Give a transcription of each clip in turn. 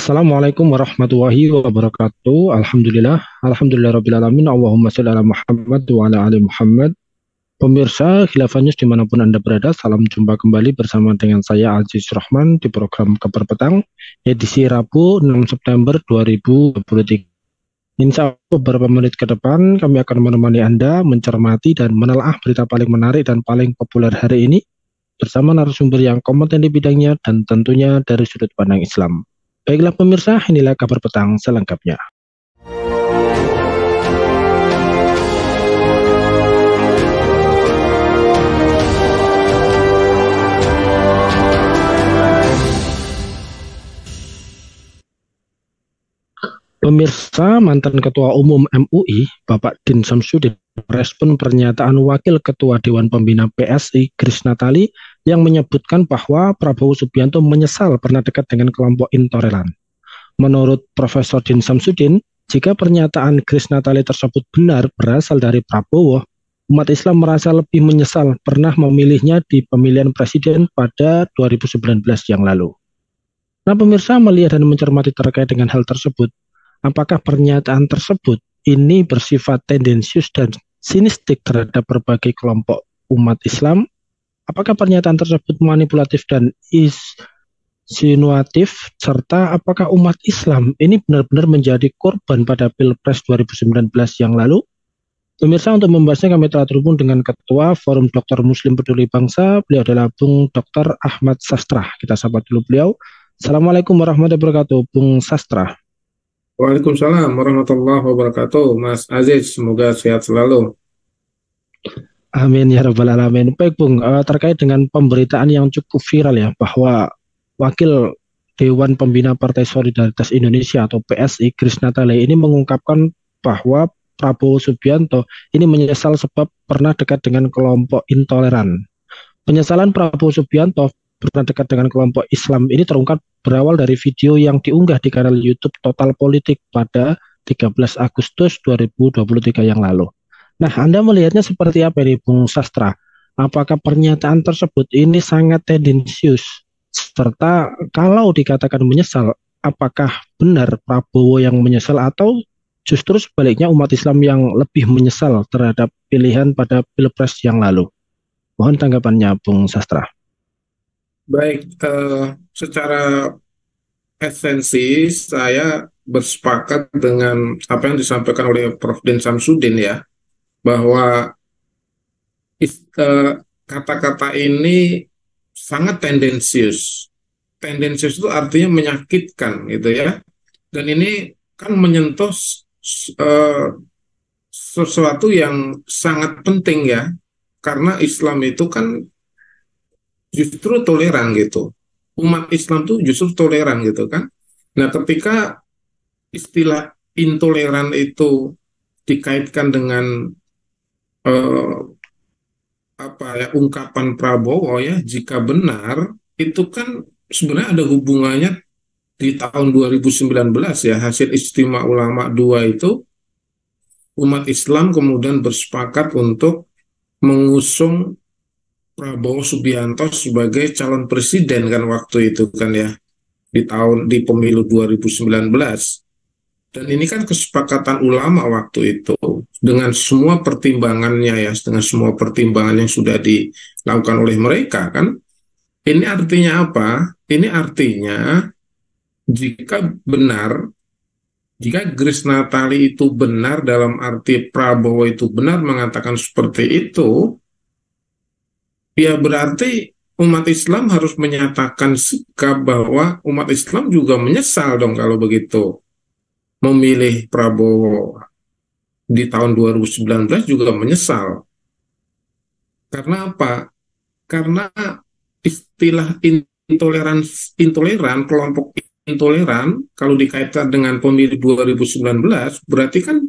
Assalamualaikum warahmatullahi wabarakatuh. Alhamdulillah rabbil alamin. Allahumma sholli ala Muhammad wa ala ali Muhammad. Pemirsa Khilafah News dimanapun Anda berada, salam jumpa kembali bersama dengan saya Aziz Rahman di program Kabar Petang, edisi Rabu 6 September 2023. Insya Allah beberapa menit ke depan kami akan menemani Anda mencermati dan menelaah berita paling menarik dan paling populer hari ini bersama narasumber yang kompeten di bidangnya dan tentunya dari sudut pandang Islam. Baiklah pemirsa, inilah kabar petang selengkapnya. Pemirsa, mantan Ketua Umum MUI, Bapak Din Samsudin, merespon pernyataan Wakil Ketua Dewan Pembina PSI, Grace Natali, yang menyebutkan bahwa Prabowo Subianto menyesal pernah dekat dengan kelompok intoleran. Menurut Profesor Din Samsudin, jika pernyataan Grace Natali tersebut benar berasal dari Prabowo, umat Islam merasa lebih menyesal pernah memilihnya di pemilihan presiden pada 2019 yang lalu. Nah, pemirsa melihat dan mencermati terkait dengan hal tersebut, apakah pernyataan tersebut ini bersifat tendensius dan sinistik terhadap berbagai kelompok umat Islam? Apakah pernyataan tersebut manipulatif dan insinuatif? Serta apakah umat Islam ini benar-benar menjadi korban pada Pilpres 2019 yang lalu? Pemirsa, untuk membahasnya kami telah terhubung dengan Ketua Forum Dokter Muslim Peduli Bangsa. Beliau adalah Bung Dr. Ahmad Sastra. Kita sapa dulu beliau. Assalamualaikum warahmatullahi wabarakatuh, Bung Sastra. Waalaikumsalam warahmatullahi wabarakatuh, Mas Aziz. Semoga sehat selalu. Amin ya rabbal alamin. Baik Bung, terkait dengan pemberitaan yang cukup viral ya, bahwa Wakil Dewan Pembina Partai Solidaritas Indonesia atau PSI, Grace Natali, ini mengungkapkan bahwa Prabowo Subianto ini menyesal sebab pernah dekat dengan kelompok intoleran. Penyesalan Prabowo Subianto pernah dekat dengan kelompok Islam ini terungkap berawal dari video yang diunggah di kanal YouTube Total Politik pada 13 Agustus 2023 yang lalu. Nah, Anda melihatnya seperti apa ini, Bung Sastra? Apakah pernyataan tersebut ini sangat tendensius? Serta kalau dikatakan menyesal, apakah benar Prabowo yang menyesal atau justru sebaliknya umat Islam yang lebih menyesal terhadap pilihan pada Pilpres yang lalu? Mohon tanggapannya, Bung Sastra. Baik, secara esensi saya bersepakat dengan apa yang disampaikan oleh Prof. Din Samsudin ya, bahwa kata-kata ini sangat tendensius. Tendensius itu artinya menyakitkan gitu ya. Dan ini kan menyentuh sesuatu yang sangat penting ya. Karena Islam itu kan justru toleran gitu. Umat Islam tuh justru toleran gitu kan. Nah, ketika istilah intoleran itu dikaitkan dengan ungkapan Prabowo ya, jika benar itu kan sebenarnya ada hubungannya di tahun 2019 ya, hasil Istimewa Ulama 2 itu umat Islam kemudian bersepakat untuk mengusung Prabowo Subianto sebagai calon presiden kan waktu itu kan ya, di pemilu 2019. Dan ini kan kesepakatan ulama waktu itu dengan semua pertimbangannya ya, dengan semua pertimbangan yang sudah dilakukan oleh mereka kan. Ini artinya apa? Ini artinya jika Grace Natali itu benar dalam arti Prabowo itu benar mengatakan seperti itu, ya berarti umat Islam harus menyatakan sikap bahwa umat Islam juga menyesal dong kalau begitu. Memilih Prabowo di tahun 2019 juga menyesal. Karena apa? Karena istilah intoleran, kelompok intoleran, kalau dikaitkan dengan pemilu 2019, berarti kan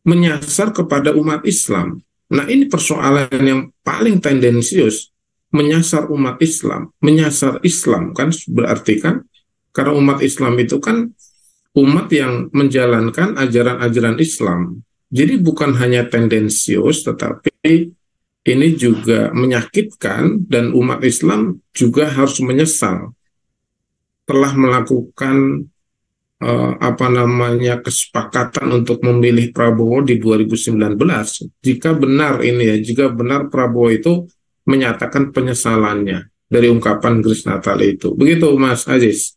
menyasar kepada umat Islam. Nah, ini persoalan yang paling tendensius, menyasar umat Islam, menyasar Islam, kan berarti kan, karena umat Islam itu kan umat yang menjalankan ajaran-ajaran Islam. Jadi bukan hanya tendensius, tetapi ini juga menyakitkan dan umat Islam juga harus menyesal telah melakukan apa namanya kesepakatan untuk memilih Prabowo di 2019. Jika benar ini ya, jika benar Prabowo itu menyatakan penyesalannya dari ungkapan Grace Natali itu. Begitu Mas Aziz.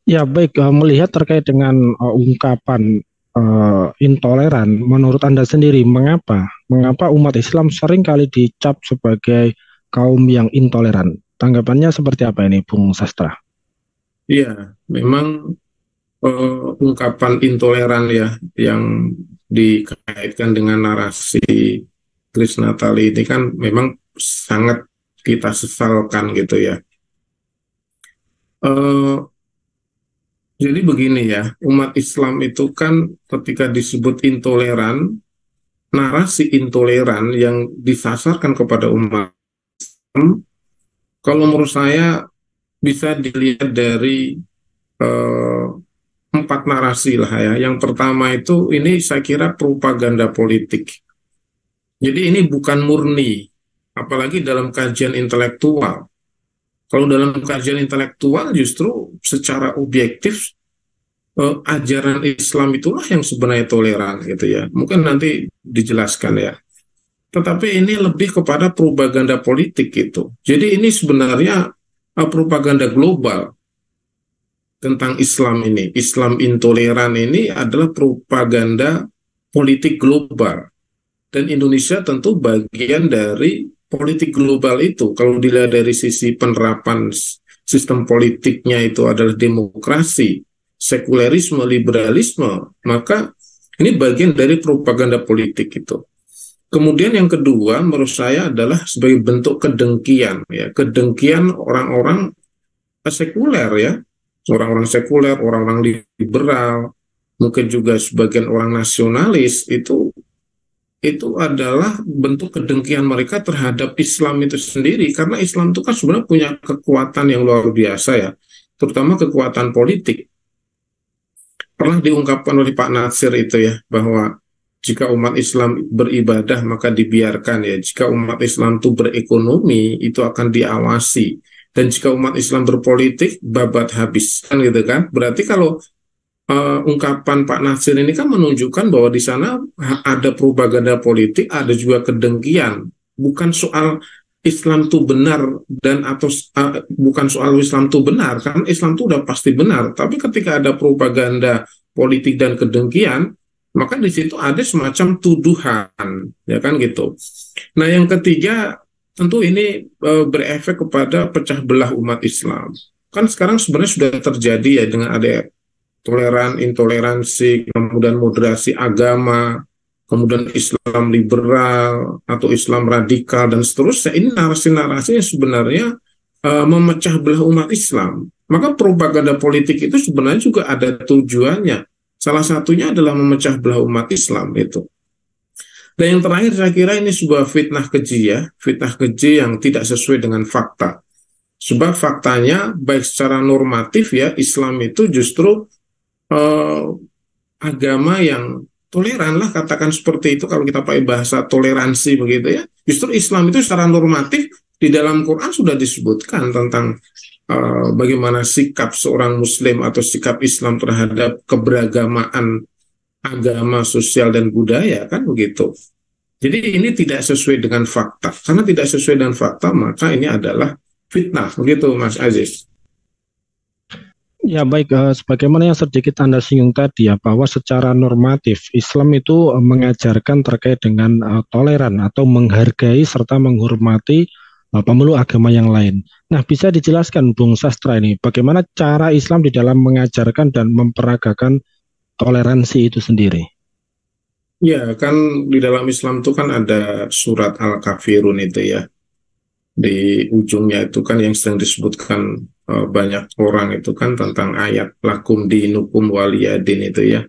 Ya baik, melihat terkait dengan ungkapan intoleran, menurut Anda sendiri mengapa umat Islam sering kali dicap sebagai kaum yang intoleran? Tanggapannya seperti apa ini, Bung Sastra? Iya, memang ungkapan intoleran ya yang dikaitkan dengan narasi Grace Natali ini kan memang sangat kita sesalkan gitu ya. Eh, jadi begini ya, umat Islam itu kan ketika disebut intoleran, narasi intoleran yang disasarkan kepada umat Islam, kalau menurut saya bisa dilihat dari eh, empat narasi lah ya. Yang pertama itu ini saya kira propaganda politik. Jadi ini bukan murni, apalagi dalam kajian intelektual. Kalau dalam kajian intelektual justru secara objektif ajaran Islam itulah yang sebenarnya toleran gitu ya. Mungkin nanti dijelaskan ya. Tetapi ini lebih kepada propaganda politik gitu. Jadi ini sebenarnya propaganda global tentang Islam ini. Islam intoleran ini adalah propaganda politik global. Dan Indonesia tentu bagian dari politik global itu. Kalau dilihat dari sisi penerapan sistem politiknya itu adalah demokrasi, sekulerisme, liberalisme, maka ini bagian dari propaganda politik itu. Kemudian yang kedua menurut saya adalah sebagai bentuk kedengkian, ya, kedengkian orang-orang sekuler ya, orang-orang sekuler, orang-orang liberal, mungkin juga sebagian orang nasionalis itu adalah bentuk kedengkian mereka terhadap Islam itu sendiri, karena Islam itu kan sebenarnya punya kekuatan yang luar biasa ya, terutama kekuatan politik. Pernah diungkapkan oleh Pak Natsir itu ya, bahwa jika umat Islam beribadah maka dibiarkan ya, jika umat Islam itu berekonomi itu akan diawasi, dan jika umat Islam berpolitik babat habis, kan gitu kan. Berarti kalau ungkapan Pak Natsir ini kan menunjukkan bahwa di sana ada propaganda politik, ada juga kedengkian. Bukan soal Islam itu benar dan atau bukan soal Islam itu benar, kan Islam itu udah pasti benar. Tapi ketika ada propaganda politik dan kedengkian, maka di situ ada semacam tuduhan, ya kan gitu. Nah, yang ketiga tentu ini berefek kepada pecah belah umat Islam. Kan sekarang sebenarnya sudah terjadi ya dengan ada toleran, intoleransi, kemudian moderasi agama, kemudian Islam liberal atau Islam radikal dan seterusnya. Ini narasi-narasi yang sebenarnya memecah belah umat Islam. Maka propaganda politik itu sebenarnya juga ada tujuannya. Salah satunya adalah memecah belah umat Islam itu. Dan yang terakhir saya kira ini sebuah fitnah keji ya, fitnah keji yang tidak sesuai dengan fakta. Sebab faktanya baik secara normatif ya, Islam itu justru agama yang toleran lah, katakan seperti itu kalau kita pakai bahasa toleransi begitu ya. Justru Islam itu secara normatif di dalam Quran sudah disebutkan tentang bagaimana sikap seorang Muslim atau sikap Islam terhadap keberagamaan agama, sosial dan budaya, kan begitu. Jadi ini tidak sesuai dengan fakta. Karena tidak sesuai dengan fakta, maka ini adalah fitnah, begitu Mas Aziz. Ya baik, sebagaimana yang sedikit Anda singgung tadi ya, bahwa secara normatif Islam itu mengajarkan terkait dengan toleran atau menghargai serta menghormati pemeluk agama yang lain. Nah, bisa dijelaskan Bung Sastra ini, bagaimana cara Islam di dalam mengajarkan dan memperagakan toleransi itu sendiri? Ya, kan di dalam Islam itu kan ada surat Al-Kafirun itu ya. Di ujungnya itu kan yang sedang disebutkan banyak orang itu kan tentang ayat lakum dinukum waliyadin itu ya.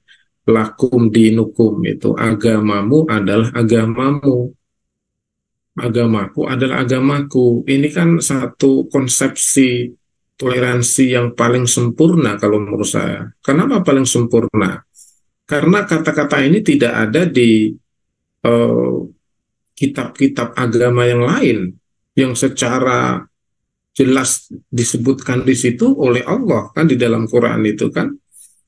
Lakum dinukum itu agamamu adalah agamamu. Agamaku adalah agamaku. Ini kan satu konsepsi toleransi yang paling sempurna kalau menurut saya. Kenapa paling sempurna? Karena kata-kata ini tidak ada di kitab-kitab agama yang lain yang secara jelas disebutkan di situ oleh Allah kan di dalam Quran itu kan.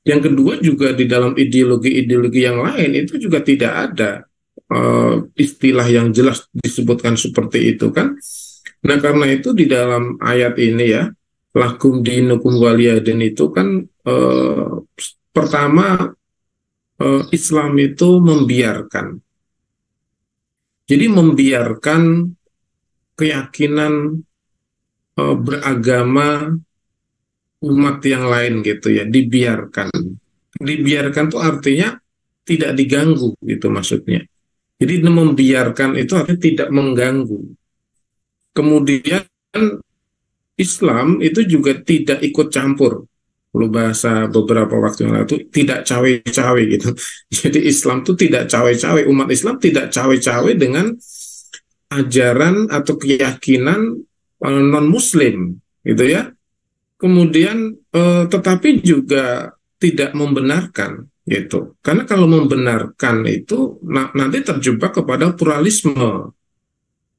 Yang kedua juga di dalam ideologi-ideologi yang lain itu juga tidak ada istilah yang jelas disebutkan seperti itu kan. Nah karena itu di dalam ayat ini ya, lakum dinukum waliyadin itu kan pertama Islam itu membiarkan. Jadi membiarkan keyakinan beragama umat yang lain gitu ya, dibiarkan. Dibiarkan tuh artinya tidak diganggu gitu maksudnya. Jadi membiarkan itu artinya tidak mengganggu. Kemudian Islam itu juga tidak ikut campur. Kalau bahasa beberapa waktu yang lalu itu tidak cawe-cawe gitu. Jadi Islam itu tidak cawe-cawe. Umat Islam tidak cawe-cawe dengan ajaran atau keyakinan non-Muslim gitu ya. Kemudian tetapi juga tidak membenarkan gitu. Karena kalau membenarkan itu nanti terjebak kepada pluralisme.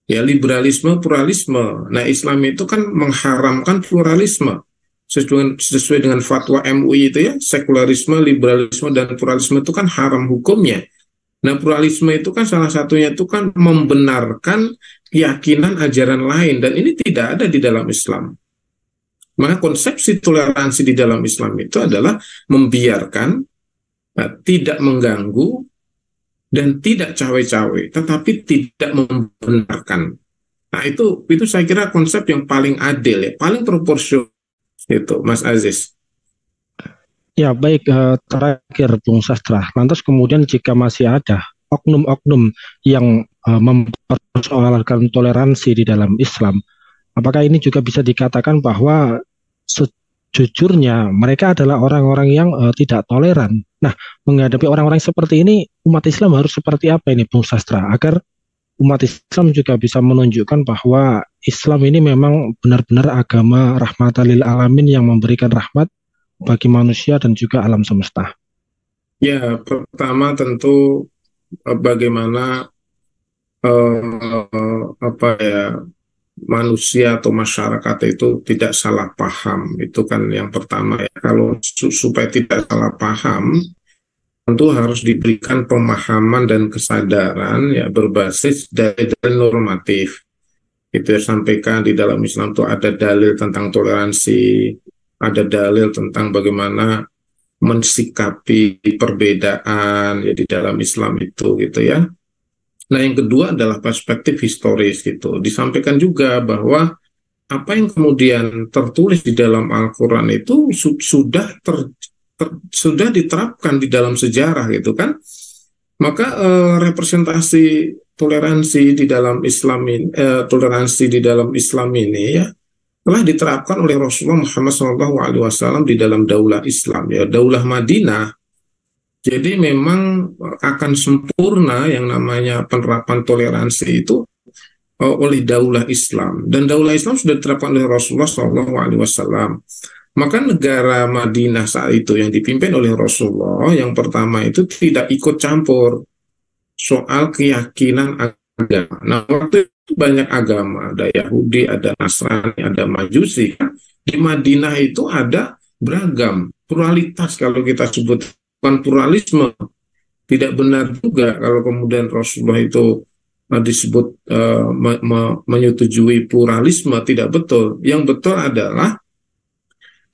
Ya, liberalisme, pluralisme. Nah, Islam itu kan mengharamkan pluralisme. Sesuai dengan fatwa MUI itu ya, sekularisme, liberalisme, dan pluralisme itu kan haram hukumnya. Nah, pluralisme itu kan salah satunya itu kan membenarkan keyakinan ajaran lain, dan ini tidak ada di dalam Islam. Maka konsepsi toleransi di dalam Islam itu adalah membiarkan, tidak mengganggu, dan tidak cawe-cawe, tetapi tidak membenarkan. Nah, itu saya kira konsep yang paling adil ya, paling proporsional itu, Mas Aziz. Ya, baik, terakhir Bung Sastra. Lantas kemudian jika masih ada oknum-oknum yang mempersoalkan toleransi di dalam Islam, apakah ini juga bisa dikatakan bahwa sejujurnya mereka adalah orang-orang yang tidak toleran? Nah, menghadapi orang-orang seperti ini, umat Islam harus seperti apa ini, Bung Sastra, agar umat Islam juga bisa menunjukkan bahwa Islam ini memang benar-benar agama rahmatan lil alamin yang memberikan rahmat bagi manusia dan juga alam semesta. Ya, pertama tentu bagaimana apa ya, manusia atau masyarakat itu tidak salah paham. Itu kan yang pertama ya. Kalau supaya tidak salah paham, tentu harus diberikan pemahaman dan kesadaran ya berbasis dari normatif. Itu ya, sampaikan di dalam Islam itu ada dalil tentang toleransi, ada dalil tentang bagaimana mensikapi perbedaan ya di dalam Islam itu gitu ya. Nah, yang kedua adalah perspektif historis gitu. Disampaikan juga bahwa apa yang kemudian tertulis di dalam Al-Quran itu sudah diterapkan di dalam sejarah gitu kan. Maka representasi toleransi di dalam Islam ini ya telah diterapkan oleh Rasulullah Muhammad SAW di dalam daulah Islam ya, daulah Madinah. Jadi memang akan sempurna yang namanya penerapan toleransi itu oleh daulah Islam, dan daulah Islam sudah diterapkan oleh Rasulullah SAW. Maka negara Madinah saat itu yang dipimpin oleh Rasulullah yang pertama itu tidak ikut campur soal keyakinan agama. Nah, waktu itu banyak agama, ada Yahudi, ada Nasrani, ada Majusi. Di Madinah itu ada beragam, pluralitas kalau kita sebut. Bukan pluralisme, tidak benar juga kalau kemudian Rasulullah itu disebut menyetujui pluralisme, tidak betul. Yang betul adalah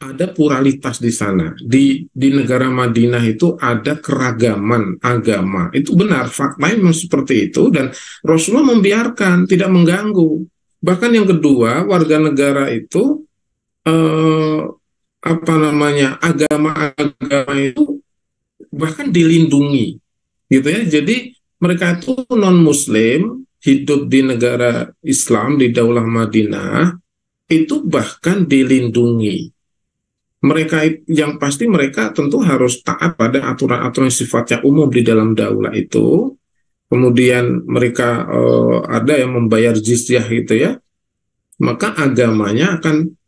ada pluralitas di sana. Di negara Madinah itu ada keragaman agama. Itu benar, faktanya memang seperti itu, dan Rasulullah membiarkan, tidak mengganggu. Bahkan yang kedua, warga negara itu agama-agama itu bahkan dilindungi gitu ya. Jadi mereka itu non muslim hidup di negara Islam di daulah Madinah itu bahkan dilindungi. Mereka yang pasti mereka tentu harus taat pada aturan-aturan sifatnya umum di dalam daulah itu. Kemudian mereka ada yang membayar jizyah gitu ya. Maka agamanya akan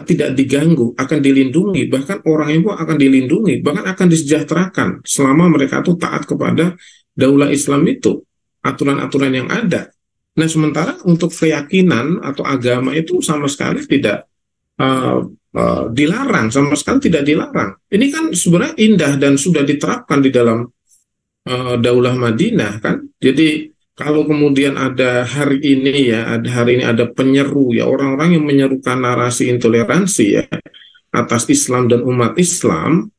tidak diganggu, akan dilindungi, bahkan orangnya pun akan dilindungi, bahkan akan disejahterakan selama mereka itu taat kepada daulah Islam itu, aturan-aturan yang ada. Nah, sementara untuk keyakinan atau agama itu sama sekali tidak dilarang, sama sekali tidak dilarang. Ini kan sebenarnya indah dan sudah diterapkan di dalam Daulah Madinah kan. Jadi kalau kemudian ada hari ini ya, ada penyeru ya, orang-orang yang menyerukan narasi intoleransi ya atas Islam dan umat Islam,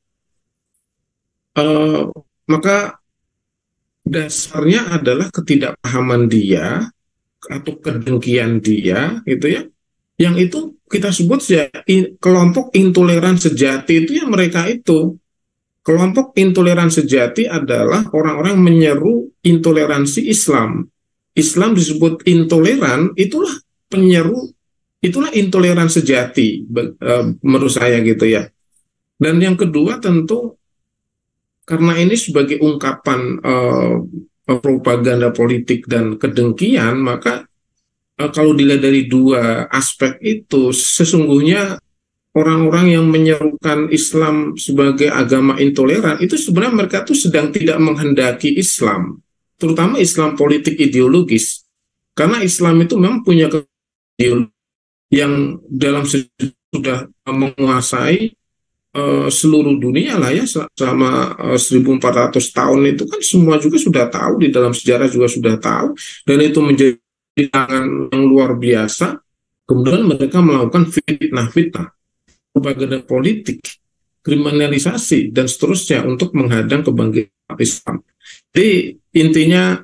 eh, maka dasarnya adalah ketidakpahaman dia atau kedengkian dia, gitu ya. Yang itu kita sebut ya kelompok intoleran sejati itu ya mereka itu. Kelompok intoleran sejati adalah orang-orang menyeru intoleransi Islam. Islam disebut intoleran, itulah penyeru, itulah intoleran sejati menurut saya gitu ya. Dan yang kedua tentu karena ini sebagai ungkapan propaganda politik dan kedengkian, maka kalau dilihat dari dua aspek itu, sesungguhnya orang-orang yang menyerukan Islam sebagai agama intoleran, itu sebenarnya mereka tuh sedang tidak menghendaki Islam, terutama Islam politik ideologis. Karena Islam itu memang punya ideologi yang dalam sudah menguasai seluruh dunia lah ya selama 1400 tahun itu kan semua juga sudah tahu, di dalam sejarah juga sudah tahu, dan itu menjadi tantangan yang luar biasa. Kemudian mereka melakukan fitnah-fitnah, propaganda politik, kriminalisasi dan seterusnya untuk menghadang kebangkitan Islam. Jadi intinya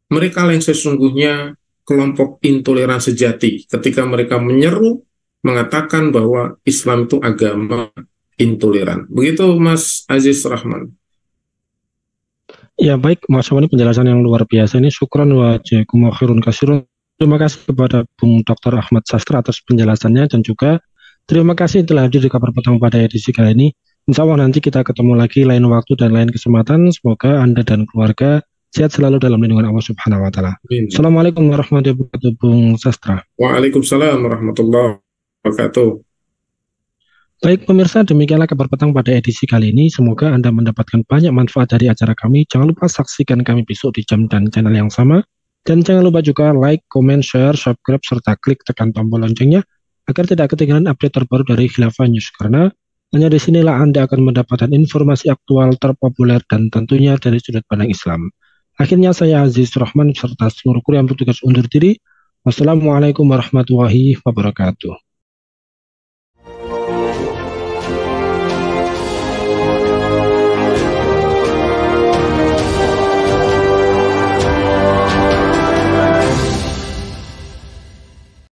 mereka yang sesungguhnya kelompok intoleran sejati ketika mereka menyeru mengatakan bahwa Islam itu agama intoleran. Begitu Mas Aziz Rahman. Ya baik, Mas Wani, penjelasan yang luar biasa ini. Syukran wa jazakumullahu khairun kasirun. Terima kasih kepada Bung Dr. Ahmad Sastra atas penjelasannya, dan juga terima kasih telah hadir di Kabar Petang pada edisi kali ini. Insya Allah nanti kita ketemu lagi lain waktu dan lain kesempatan. Semoga Anda dan keluarga sehat selalu dalam lindungan Allah Subhanahu wa Ta'ala. Assalamualaikum warahmatullahi wabarakatuh, Bung Sastra. Waalaikumsalam warahmatullahi wabarakatuh. Baik pemirsa, demikianlah Kabar Petang pada edisi kali ini. Semoga Anda mendapatkan banyak manfaat dari acara kami. Jangan lupa saksikan kami besok di jam dan channel yang sama. Dan jangan lupa juga like, comment, share, subscribe, serta klik tekan tombol loncengnya agar tidak ketinggalan update terbaru dari Khilafah News. Karena hanya di sinilah Anda akan mendapatkan informasi aktual, terpopuler, dan tentunya dari sudut pandang Islam. Akhirnya saya Aziz Rahman serta seluruh kru yang bertugas undur diri. Wassalamualaikum warahmatullahi wabarakatuh.